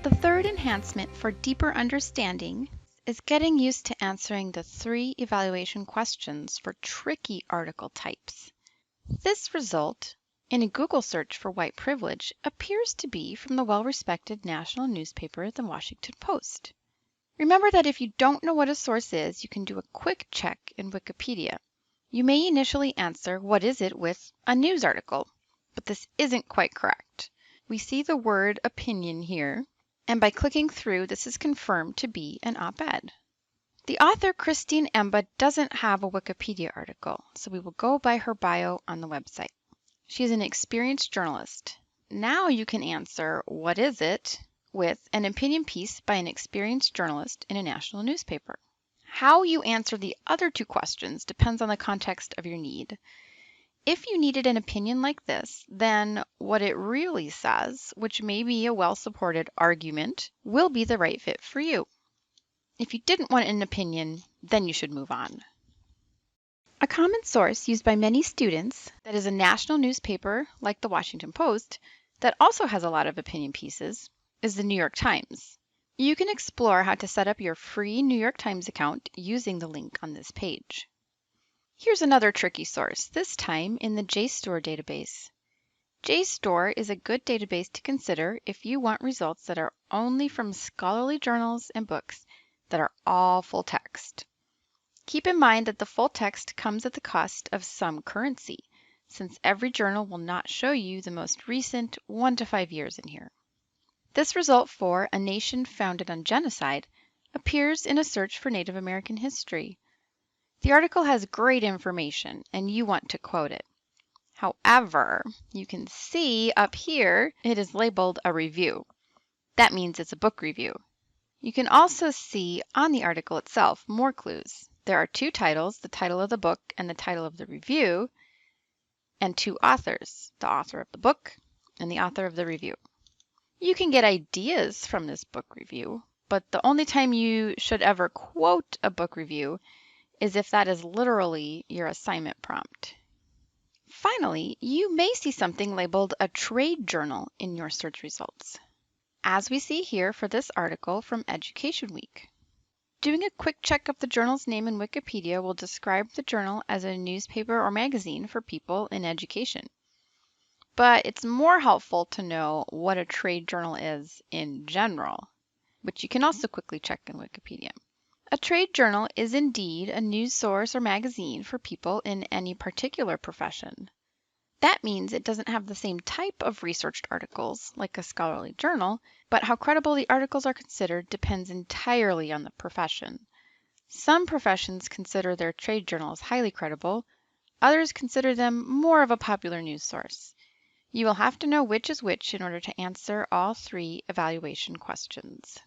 The third enhancement for deeper understanding is getting used to answering the 3 evaluation questions for tricky article types. This result, in a Google search for white privilege, appears to be from the well-respected national newspaper, The Washington Post. Remember that if you don't know what a source is, you can do a quick check in Wikipedia. You may initially answer, "What is it?" with a news article, but this isn't quite correct. We see the word opinion here, and by clicking through, this is confirmed to be an op-ed. The author, Christine Emba, doesn't have a Wikipedia article, so we will go by her bio on the website. She is an experienced journalist. Now you can answer, "What is it?" with an opinion piece by an experienced journalist in a national newspaper. How you answer the other 2 questions depends on the context of your need. If you needed an opinion like this, then what it really says, which may be a well-supported argument, will be the right fit for you. If you didn't want an opinion, then you should move on. A common source used by many students that is a national newspaper like the Washington Post that also has a lot of opinion pieces is the New York Times. You can explore how to set up your free New York Times account using the link on this page. Here's another tricky source, this time in the JSTOR database. JSTOR is a good database to consider if you want results that are only from scholarly journals and books that are all full text. Keep in mind that the full text comes at the cost of some currency, since every journal will not show you the most recent 1 to 5 years in here. This result for A Nation Founded on Genocide appears in a search for Native American history. The article has great information, and you want to quote it. However, you can see up here it is labeled a review. That means it's a book review. You can also see on the article itself more clues. There are 2 titles, the title of the book and the title of the review, and 2 authors, the author of the book and the author of the review. You can get ideas from this book review, but the only time you should ever quote a book review is if that is literally your assignment prompt. Finally, you may see something labeled a trade journal in your search results, as we see here for this article from Education Week. Doing a quick check of the journal's name in Wikipedia will describe the journal as a newspaper or magazine for people in education. But it's more helpful to know what a trade journal is in general, which you can also quickly check in Wikipedia. A trade journal is indeed a news source or magazine for people in any particular profession. That means it doesn't have the same type of researched articles like a scholarly journal, but how credible the articles are considered depends entirely on the profession. Some professions consider their trade journals highly credible, others consider them more of a popular news source. You will have to know which is which in order to answer all 3 evaluation questions.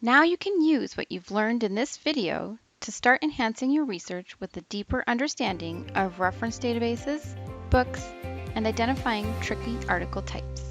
Now you can use what you've learned in this video to start enhancing your research with a deeper understanding of reference databases, books, and identifying tricky article types.